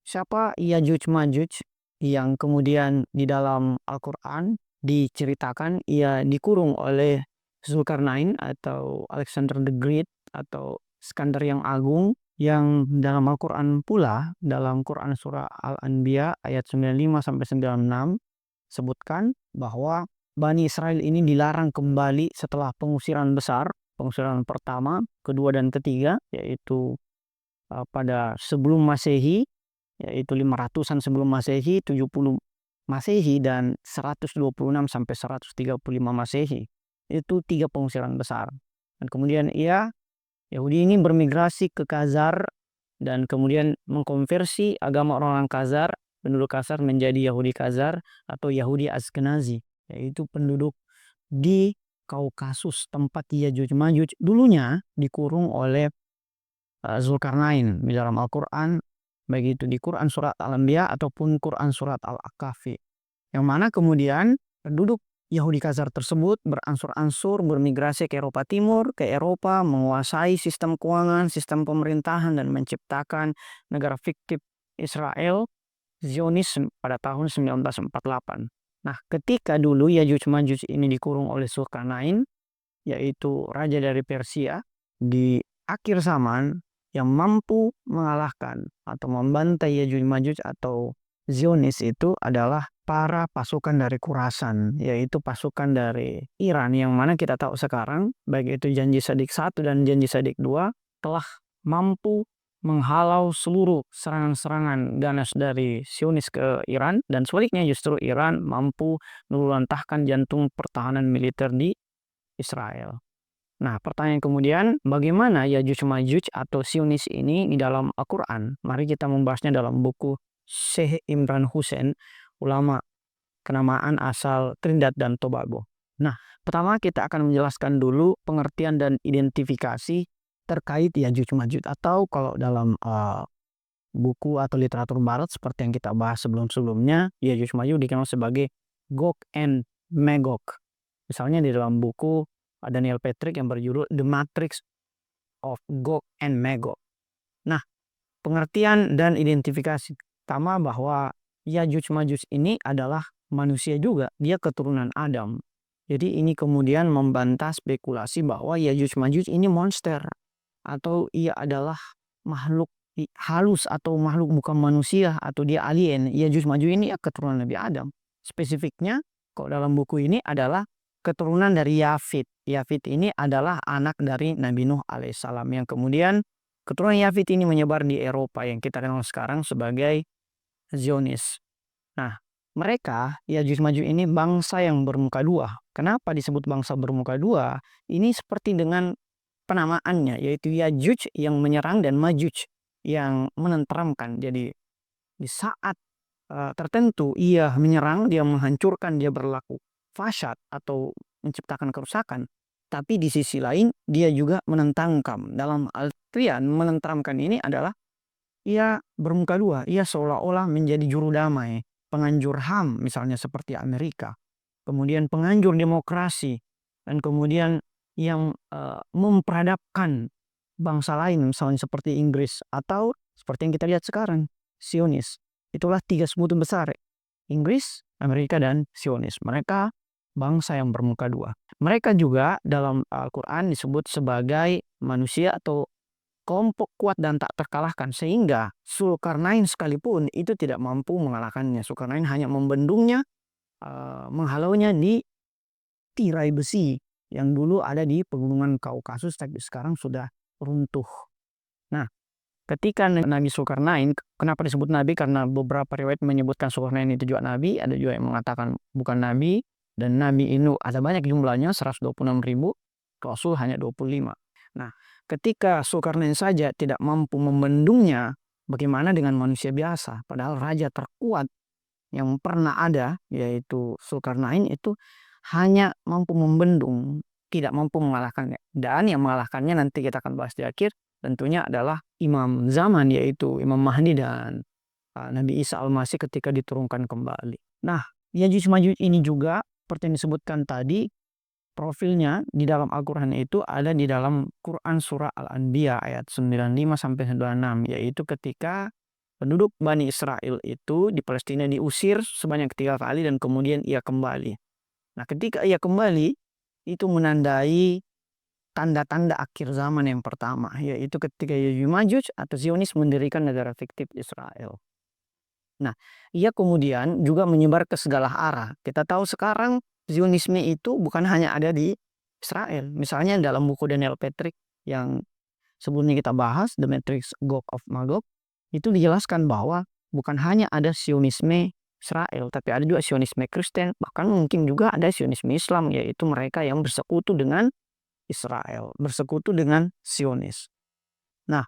Siapa Yajuj Majuj yang kemudian di dalam Al-Quran diceritakan ia dikurung oleh Zulkarnain atau Alexander the Great atau Skandar yang Agung, yang dalam Al-Quran pula dalam Quran surah Al-Anbiya ayat 95 sampai 96 sebutkan bahwa Bani Israel ini dilarang kembali setelah pengusiran besar, pengusiran pertama, kedua dan ketiga, yaitu pada sebelum Masehi, yaitu 500-an sebelum Masehi, 70 Masehi, dan 126 sampai 135 Masehi. Itu tiga pengusiran besar. Dan kemudian Yahudi ini bermigrasi ke Khazar dan kemudian mengkonversi agama orang-orang Khazar, penduduk Khazar menjadi Yahudi Khazar atau Yahudi Askenazi, yaitu penduduk di Kaukasus tempat Yajuj Majuj dulunya dikurung oleh Zulkarnain di dalam Al-Quran, baik itu di Quran surat Al-Anbiya ataupun Quran surat Al-Kahfi. Yang mana kemudian penduduk Yahudi Khazar tersebut beransur-ansur bermigrasi ke Eropa Timur, ke Eropa, menguasai sistem keuangan, sistem pemerintahan, dan menciptakan negara fiktif Israel, Zionis pada tahun 1948. Nah, ketika dulu Yajuj Majuj ini dikurung oleh Zulkarnain, yaitu raja dari Persia, di akhir zaman yang mampu mengalahkan atau membantai Yajuj Majuj atau Zionis itu adalah para pasukan dari Khurasan, yaitu pasukan dari Iran, yang mana kita tahu sekarang, baik itu Janji Sadik 1 dan Janji Sadik 2, telah mampu menghalau seluruh serangan-serangan ganas dari Zionis ke Iran, dan sebaliknya justru Iran mampu meluluntahkan jantung pertahanan militer di Israel. Nah, pertanyaan kemudian, bagaimana Yajuj Majuj atau Zionis ini di dalam Al-Quran? Mari kita membahasnya dalam buku Syekh Imran Hussein, ulama kenamaan asal Trinidad dan Tobago. Nah, pertama kita akan menjelaskan dulu pengertian dan identifikasi terkait Yajuj Majuj, atau kalau dalam buku atau literatur barat seperti yang kita bahas sebelum-sebelumnya, Yajuj Majuj dikenal sebagai Gog and Magog. Misalnya di dalam buku Daniel Patrick yang berjudul The Matrix of Gog and Magog. Nah, pengertian dan identifikasi pertama bahwa Yajuj Majuj ini adalah manusia juga, dia keturunan Adam. Jadi ini kemudian membantah spekulasi bahwa Yajuj Majuj ini monster atau ia adalah makhluk halus atau makhluk bukan manusia atau dia alien. Yajuj Majuj ini ya keturunan Nabi Adam. Spesifiknya kok dalam buku ini adalah keturunan dari Yafit. Yafit ini adalah anak dari Nabi Nuh alaihissalam, yang kemudian keturunan Yafit ini menyebar di Eropa yang kita kenal sekarang sebagai Zionis. Nah, mereka Yajuj Majuj ini bangsa yang bermuka dua. Kenapa disebut bangsa bermuka dua? Ini seperti dengan penamaannya, yaitu Yajuj yang menyerang dan Majuj yang menenteramkan. Jadi di saat tertentu ia menyerang, dia menghancurkan, dia berlaku fasyad atau menciptakan kerusakan. Tapi di sisi lain dia juga menentangkan. Dalam artian menenteramkan ini adalah ia bermuka dua. Ia seolah-olah menjadi juru damai, penganjur HAM misalnya seperti Amerika. Kemudian penganjur demokrasi, dan kemudian yang memperadabkan bangsa lain misalnya seperti Inggris, atau seperti yang kita lihat sekarang, Zionis. Itulah tiga sekutu besar, Inggris, Amerika, dan Zionis. Mereka bangsa yang bermuka dua. Mereka juga dalam Al-Quran disebut sebagai manusia atau kelompok kuat dan tak terkalahkan, sehingga Zulkarnain sekalipun itu tidak mampu mengalahkannya. Zulkarnain hanya membendungnya, menghalaunya di tirai besi yang dulu ada di pegunungan Kaukasus tapi sekarang sudah runtuh. Nah, ketika Nabi Zulkarnain, kenapa disebut Nabi? Karena beberapa riwayat menyebutkan Zulkarnain itu juga Nabi, ada juga yang mengatakan bukan Nabi, dan Nabi itu ada banyak jumlahnya, 126.000, Rasul hanya 25. Nah, ketika Zulkarnain saja tidak mampu membendungnya, bagaimana dengan manusia biasa? Padahal raja terkuat yang pernah ada, yaitu Zulkarnain, itu hanya mampu membendung, tidak mampu mengalahkannya. Dan yang mengalahkannya nanti kita akan bahas di akhir, tentunya adalah imam zaman, yaitu Imam Mahdi dan Nabi Isa Al-Masih ketika diturunkan kembali. Nah, Yajuj Majuj ini juga seperti yang disebutkan tadi, profilnya di dalam Al-Quran itu ada di dalam Quran surah Al-Anbiya ayat 95 sampai 96, yaitu ketika penduduk Bani Israel itu di Palestina diusir sebanyak 3 kali dan kemudian ia kembali. Nah, ketika ia kembali, itu menandai tanda-tanda akhir zaman yang pertama, yaitu ketika Yajuj Majuj atau Zionis mendirikan negara fiktif Israel. Nah, ia kemudian juga menyebar ke segala arah. Kita tahu sekarang Zionisme itu bukan hanya ada di Israel. Misalnya dalam buku Daniel Patrick yang sebelumnya kita bahas, The Matrix Gog of Magog, itu dijelaskan bahwa bukan hanya ada Zionisme Israel, tapi ada juga Zionisme Kristen, bahkan mungkin juga ada Zionisme Islam, yaitu mereka yang bersekutu dengan Israel, bersekutu dengan Zionis. Nah,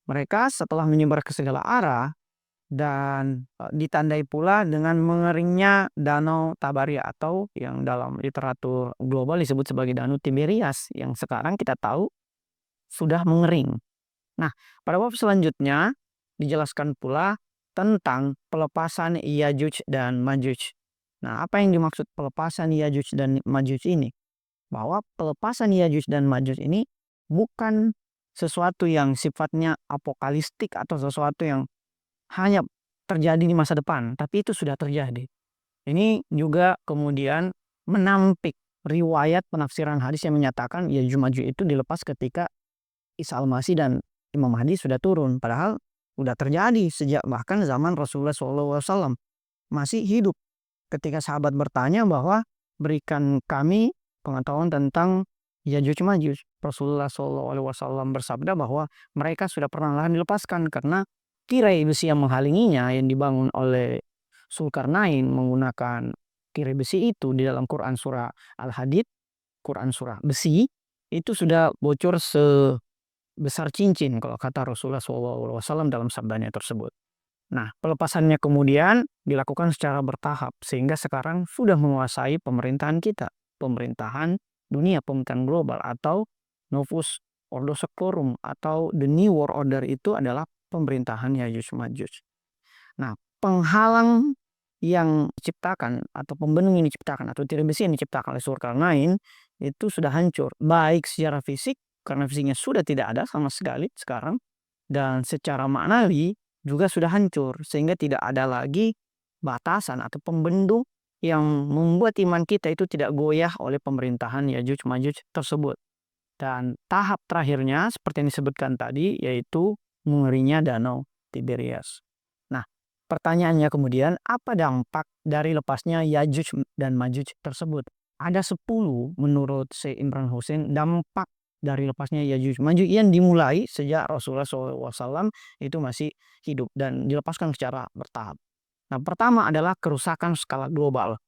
mereka setelah menyebar ke segala arah dan ditandai pula dengan mengeringnya Danau Tabaria atau yang dalam literatur global disebut sebagai Danau Tiberias yang sekarang kita tahu sudah mengering. Nah, pada bab selanjutnya dijelaskan pula tentang pelepasan Yajuj dan Majuj. Nah, apa yang dimaksud pelepasan Yajuj dan Majuj ini? Bahwa pelepasan Yajuj dan Majuj ini bukan sesuatu yang sifatnya apokalistik atau sesuatu yang hanya terjadi di masa depan, tapi itu sudah terjadi. Ini juga kemudian menampik riwayat penafsiran hadis yang menyatakan Yajuj Majuj itu dilepas ketika Isa Al-Masih dan Imam Mahdi sudah turun. Padahal sudah terjadi sejak bahkan zaman Rasulullah SAW masih hidup. Ketika sahabat bertanya bahwa berikan kami pengetahuan tentang Yajuj Majuj, Rasulullah SAW bersabda bahwa mereka sudah pernah dilepaskan karena tirai besi yang menghalanginya yang dibangun oleh Zulkarnain menggunakan tirai besi itu di dalam Quran surah Al-Hadid, Quran surah besi, itu sudah bocor sebesar cincin kalau kata Rasulullah SAW dalam sabdanya tersebut. Nah, pelepasannya kemudian dilakukan secara bertahap sehingga sekarang sudah menguasai pemerintahan kita, pemerintahan dunia, pemerintahan global atau Novus Ordo Seclorum atau The New World Order itu adalah pemerintahan Yajuj Majuj. Nah, penghalang yang diciptakan atau pembendung yang diciptakan atau tirai besi yang diciptakan oleh Zulkarnain itu sudah hancur, baik secara fisik karena fisiknya sudah tidak ada sama sekali sekarang, dan secara maknawi juga sudah hancur sehingga tidak ada lagi batasan atau pembendung yang membuat iman kita itu tidak goyah oleh pemerintahan Yajuj Majuj tersebut. Dan tahap terakhirnya seperti yang disebutkan tadi yaitu mengeringnya Danau Tiberias. Nah, pertanyaannya kemudian apa dampak dari lepasnya Yajuj dan Majuj tersebut? Ada 10 menurut Syekh Imran Hussein dampak dari lepasnya Yajuj Majuj yang dimulai sejak Rasulullah SAW itu masih hidup dan dilepaskan secara bertahap. Nah, pertama adalah kerusakan skala global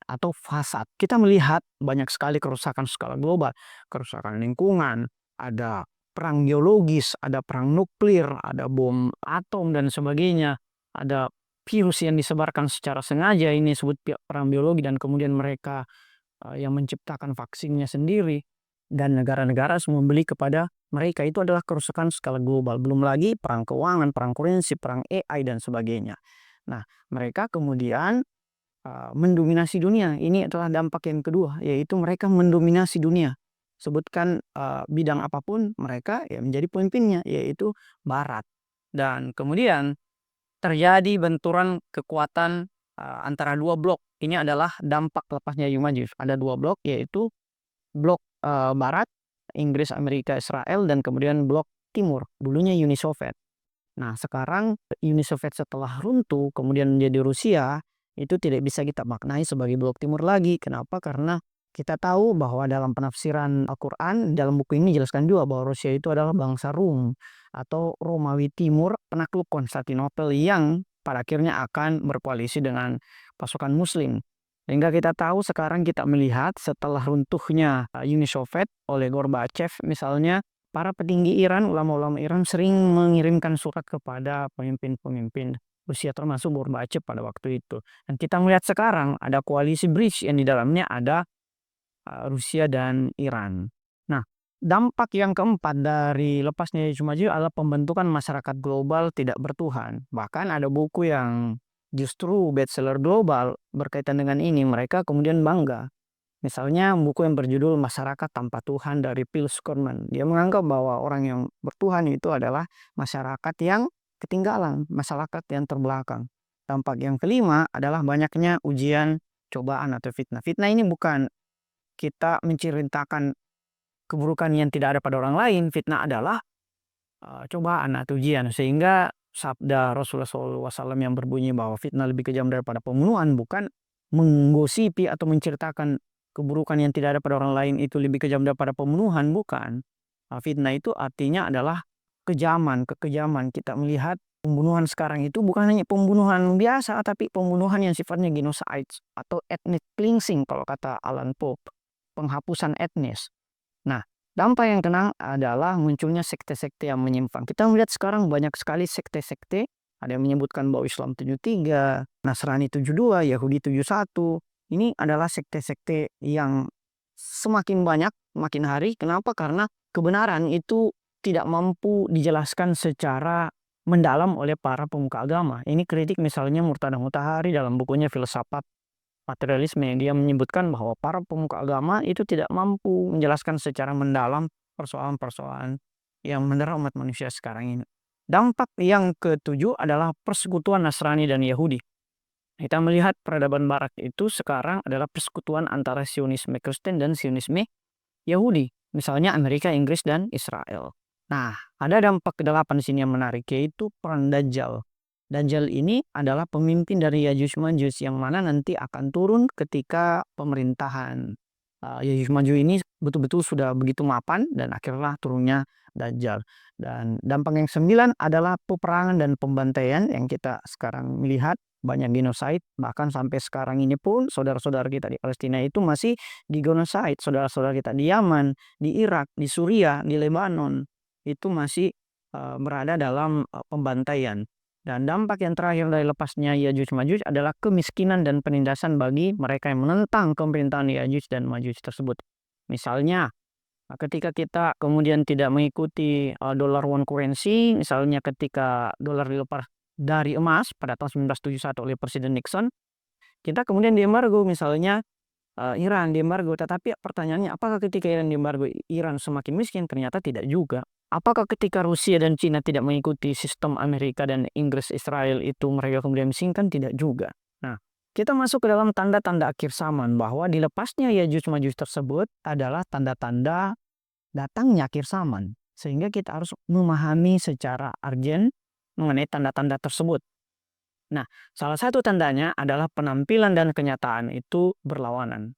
atau fasad. Kita melihat banyak sekali kerusakan skala global, kerusakan lingkungan, ada perang geologis, ada perang nuklir, ada bom atom dan sebagainya, ada virus yang disebarkan secara sengaja, ini disebut perang biologi, dan kemudian mereka yang menciptakan vaksinnya sendiri dan negara-negara semua membeli kepada mereka. Itu adalah kerusakan skala global. Belum lagi perang keuangan, perang kurensi, perang AI dan sebagainya. Nah, mereka kemudian mendominasi dunia. Ini adalah dampak yang kedua, yaitu mereka mendominasi dunia. Sebutkan bidang apapun, mereka ya menjadi pemimpinnya, yaitu Barat. Dan kemudian terjadi benturan kekuatan antara dua blok. Ini adalah dampak lepasnya Yajuj Majuj. Ada dua blok, yaitu blok Barat, Inggris, Amerika, Israel, dan kemudian blok Timur, dulunya Uni Soviet. Nah, sekarang Uni Soviet setelah runtuh, kemudian menjadi Rusia, itu tidak bisa kita maknai sebagai blok timur lagi. Kenapa? Karena kita tahu bahwa dalam penafsiran Al-Quran, dalam buku ini dijelaskan juga bahwa Rusia itu adalah bangsa Rum atau Romawi Timur, penakluk Konstantinopel yang pada akhirnya akan berkoalisi dengan pasukan Muslim. Sehingga kita tahu sekarang kita melihat setelah runtuhnya Uni Soviet oleh Gorbachev misalnya, para petinggi Iran, ulama-ulama Iran sering mengirimkan surat kepada pemimpin-pemimpin Rusia termasuk Gorbachev pada waktu itu. Dan kita melihat sekarang ada koalisi BRICS yang di dalamnya ada Rusia dan Iran. Nah, dampak yang keempat dari lepasnya Yajuj Majuj adalah pembentukan masyarakat global tidak bertuhan. Bahkan ada buku yang justru bestseller global berkaitan dengan ini. Mereka kemudian bangga. Misalnya buku yang berjudul Masyarakat Tanpa Tuhan dari Phil Scorman. Dia menganggap bahwa orang yang bertuhan itu adalah masyarakat yang ketinggalan, masyarakat yang terbelakang. Dampak yang kelima adalah banyaknya ujian, cobaan atau fitnah. Fitnah ini bukan kita menceritakan keburukan yang tidak ada pada orang lain. Fitnah adalah cobaan atau ujian, sehingga sabda Rasulullah SAW yang berbunyi bahwa fitnah lebih kejam daripada pembunuhan bukan menggosipi atau menceritakan keburukan yang tidak ada pada orang lain itu lebih kejam daripada pembunuhan, bukan. Fitnah itu artinya adalah kejaman, kekejaman. Kita melihat pembunuhan sekarang itu bukan hanya pembunuhan biasa, tapi pembunuhan yang sifatnya genocide atau ethnic cleansing kalau kata Alan Pope, penghapusan etnis. Nah, dampak yang kena adalah munculnya sekte-sekte yang menyimpang. Kita melihat sekarang banyak sekali sekte-sekte. Ada yang menyebutkan bahwa Islam 73, Nasrani 72, Yahudi 71. Ini adalah sekte-sekte yang semakin banyak makin hari. Kenapa? Karena kebenaran itu tidak mampu dijelaskan secara mendalam oleh para pemuka agama. Ini kritik misalnya Murtada Mutahari dalam bukunya Filsafat Materialisme. Dia menyebutkan bahwa para pemuka agama itu tidak mampu menjelaskan secara mendalam persoalan-persoalan yang mendera umat manusia sekarang ini. Dampak yang ketujuh adalah persekutuan Nasrani dan Yahudi. Kita melihat peradaban Barat itu sekarang adalah persekutuan antara Sionisme Kristen dan Sionisme Yahudi. Misalnya Amerika, Inggris, dan Israel. Nah, ada dampak ke-8 di sini yang menarik, yaitu perang Dajjal. Dajjal ini adalah pemimpin dari Yajuj Majuj yang mana nanti akan turun ketika pemerintahan Yajuj Majuj ini betul-betul sudah begitu mapan dan akhirnya turunnya Dajjal. Dan dampak yang 9 adalah peperangan dan pembantaian yang kita sekarang melihat banyak genocide, bahkan sampai sekarang ini pun saudara-saudara kita di Palestina itu masih di genocide. Saudara-saudara kita di Yaman, di Irak, di Suriah, di Lebanon itu masih berada dalam pembantaian. Dan dampak yang terakhir dari lepasnya Yajuj Majuj adalah kemiskinan dan penindasan bagi mereka yang menentang pemerintahan Yajuj dan Majuj tersebut. Misalnya, ketika kita kemudian tidak mengikuti dollar one currency, misalnya ketika dolar dilepas dari emas pada tahun 1971 oleh Presiden Nixon, kita kemudian diembargo, misalnya Iran diembargo. Tetapi pertanyaannya, apakah ketika Iran diembargo, Iran semakin miskin? Ternyata tidak juga. Apakah ketika Rusia dan Cina tidak mengikuti sistem Amerika dan Inggris Israel itu mereka kemudian miskinkan? Tidak juga. Nah, kita masuk ke dalam tanda-tanda akhir zaman bahwa dilepasnya Yajuj Majuj tersebut adalah tanda-tanda datangnya akhir zaman. Sehingga kita harus memahami secara urgent mengenai tanda-tanda tersebut. Nah, salah satu tandanya adalah penampilan dan kenyataan itu berlawanan.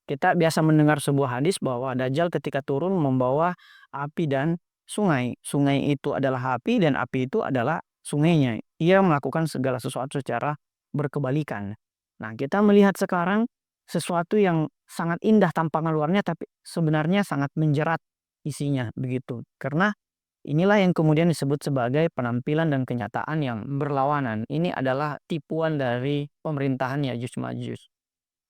Kita biasa mendengar sebuah hadis bahwa Dajjal ketika turun membawa api dan sungai. Sungai itu adalah api dan api itu adalah sungainya. Ia melakukan segala sesuatu secara berkebalikan. Nah, kita melihat sekarang sesuatu yang sangat indah tampangan luarnya tapi sebenarnya sangat menjerat isinya begitu. Karena inilah yang kemudian disebut sebagai penampilan dan kenyataan yang berlawanan. Ini adalah tipuan dari pemerintahan Yajuj Majuj.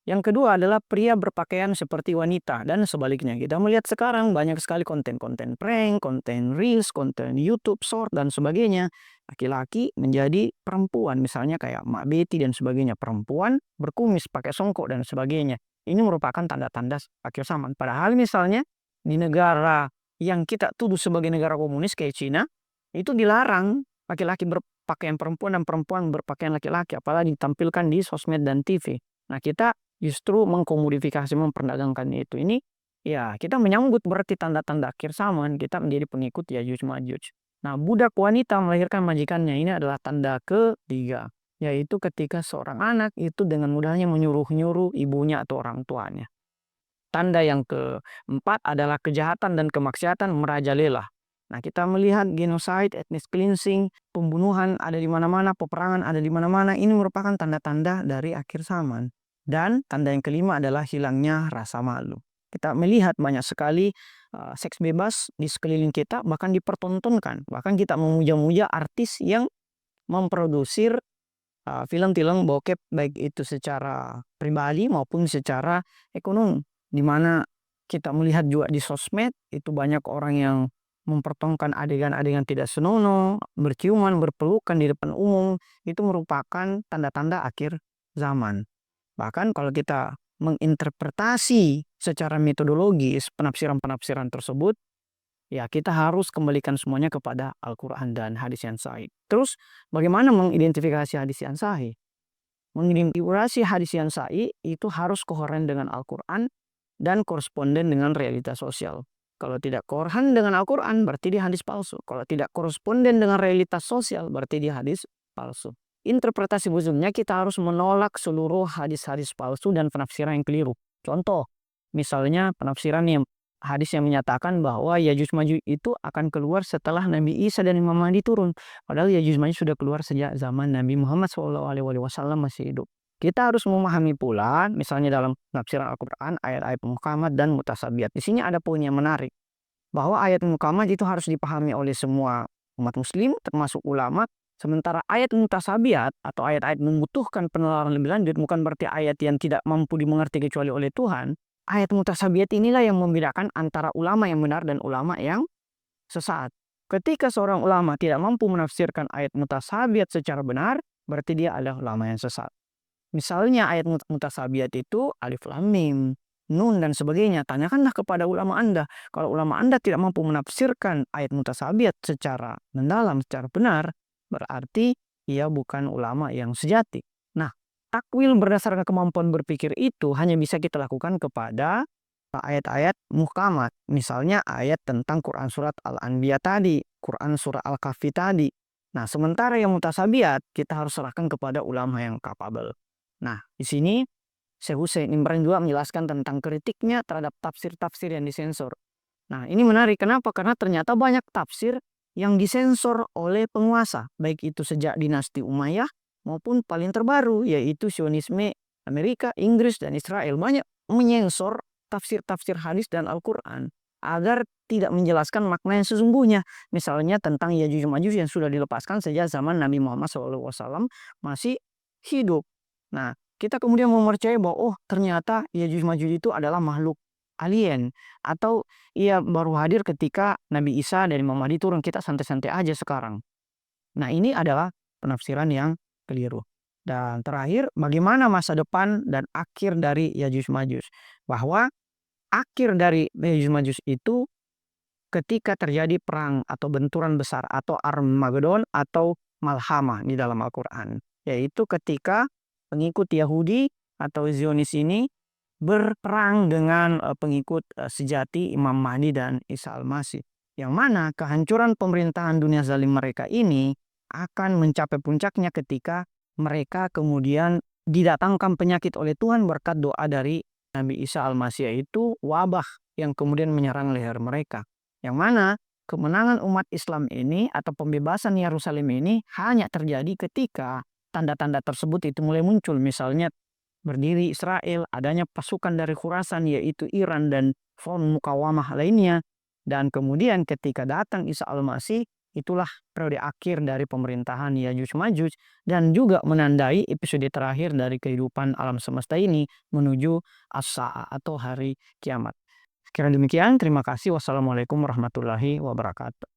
Yang kedua adalah pria berpakaian seperti wanita dan sebaliknya. Kita melihat sekarang banyak sekali konten-konten prank, konten reels, konten YouTube, short, dan sebagainya. Laki-laki menjadi perempuan, misalnya kayak Mak Betty dan sebagainya. Perempuan berkumis, pakai songkok, dan sebagainya. Ini merupakan tanda-tanda akhir zaman. Padahal misalnya di negara yang kita tuduh sebagai negara komunis kayak Cina, itu dilarang laki-laki berpakaian perempuan dan perempuan berpakaian laki-laki, apalagi ditampilkan di sosmed dan TV. Nah, kita justru mengkomodifikasi, memperdagangkan itu. Ini ya kita menyambut berarti tanda-tanda akhir zaman, kita menjadi pengikut Yajuj Majuj. Nah, budak wanita melahirkan majikannya, ini adalah tanda ketiga, yaitu ketika seorang anak itu dengan mudahnya menyuruh-nyuruh ibunya atau orang tuanya. Tanda yang keempat adalah kejahatan dan kemaksiatan merajalela. Nah, kita melihat genocide, ethnic cleansing, pembunuhan ada di mana-mana, peperangan ada di mana-mana. Ini merupakan tanda-tanda dari akhir zaman. Dan tanda yang kelima adalah hilangnya rasa malu. Kita melihat banyak sekali seks bebas di sekeliling kita, bahkan dipertontonkan. Bahkan kita memuja-muja artis yang memproduksi film-film bokep, baik itu secara pribadi maupun secara ekonomi. Di mana kita melihat juga di sosmed, itu banyak orang yang mempertontonkan adegan-adegan tidak senonoh, berciuman, berpelukan di depan umum. Itu merupakan tanda-tanda akhir zaman. Bahkan kalau kita menginterpretasi secara metodologis penafsiran-penafsiran tersebut, Ya, kita harus kembalikan semuanya kepada Al-Quran dan hadis yang sahih. Terus, bagaimana mengidentifikasi hadis yang sahih? Mengidentifikasi hadis yang sahih itu harus koheren dengan Al-Quran dan koresponden dengan realitas sosial. Kalau tidak koheren dengan Al-Quran, berarti dia hadis palsu. Kalau tidak koresponden dengan realitas sosial, berarti dia hadis palsu. Interpretasi khususnya kita harus menolak seluruh hadis-hadis palsu dan penafsiran yang keliru. Contoh, misalnya penafsiran yang hadis yang menyatakan bahwa Yajuj Majuj itu akan keluar setelah Nabi Isa dan Imam Mahdi turun. Padahal Yajuj Majuj sudah keluar sejak zaman Nabi Muhammad SAW masih hidup. Kita harus memahami pula, misalnya dalam penafsiran Al-Quran, ayat-ayat muhkamat dan mutasabiat. Di sini ada poin yang menarik, bahwa ayat muhkamat itu harus dipahami oleh semua umat muslim, termasuk ulama, sementara ayat mutasabiat atau ayat-ayat membutuhkan penelaran lebih lanjut, bukan berarti ayat yang tidak mampu dimengerti kecuali oleh Tuhan. Ayat mutasabiat inilah yang membedakan antara ulama yang benar dan ulama yang sesat. Ketika seorang ulama tidak mampu menafsirkan ayat mutasabiat secara benar, berarti dia adalah ulama yang sesat. Misalnya ayat mutasabiat itu alif lam mim, nun dan sebagainya. Tanyakanlah kepada ulama Anda. Kalau ulama Anda tidak mampu menafsirkan ayat mutasabiat secara mendalam, secara benar, berarti ia bukan ulama yang sejati. Nah, takwil berdasarkan kemampuan berpikir itu hanya bisa kita lakukan kepada ayat-ayat muhkamat. Misalnya ayat tentang Quran surat Al-Anbiya tadi, Quran surah Al-Kahfi tadi. Nah, sementara yang mutasabiat kita harus serahkan kepada ulama yang kapabel. Nah, di sini Syekh Hussein Imran juga menjelaskan tentang kritiknya terhadap tafsir-tafsir yang disensor. Nah, ini menarik. Kenapa? Karena ternyata banyak tafsir yang disensor oleh penguasa, baik itu sejak dinasti Umayyah maupun paling terbaru, yaitu Zionisme Amerika, Inggris, dan Israel. Banyak menyensor tafsir-tafsir hadis dan Al-Quran agar tidak menjelaskan makna yang sesungguhnya. Misalnya tentang Yajuj Majuj yang sudah dilepaskan sejak zaman Nabi Muhammad SAW masih hidup. Nah, kita kemudian mempercayai bahwa oh ternyata Yajuj Majuj itu adalah makhluk alien, atau ia baru hadir ketika Nabi Isa dan Imam Mahdi turun, kita santai-santai aja sekarang. Nah, ini adalah penafsiran yang keliru. Dan terakhir, bagaimana masa depan dan akhir dari Yajuj Majuj? Bahwa akhir dari Yajuj Majuj itu ketika terjadi perang atau benturan besar atau Armageddon atau Malhamah di dalam Al-Quran. Yaitu ketika pengikut Yahudi atau Zionis ini berperang dengan pengikut sejati Imam Mahdi dan Isa Al-Masih. Yang mana kehancuran pemerintahan dunia zalim mereka ini akan mencapai puncaknya ketika mereka kemudian didatangkan penyakit oleh Tuhan berkat doa dari Nabi Isa Al-Masih, yaitu wabah yang kemudian menyerang leher mereka. Yang mana kemenangan umat Islam ini atau pembebasan Yerusalem ini hanya terjadi ketika tanda-tanda tersebut itu mulai muncul. Misalnya berdiri Israel, adanya pasukan dari Khurasan yaitu Iran dan Front Mukawamah lainnya. Dan kemudian ketika datang Isa Al-Masih, itulah periode akhir dari pemerintahan Yajuj Majuj dan juga menandai episode terakhir dari kehidupan alam semesta ini menuju as-sa'ah atau hari kiamat. Sekiranya demikian, terima kasih. Wassalamualaikum warahmatullahi wabarakatuh.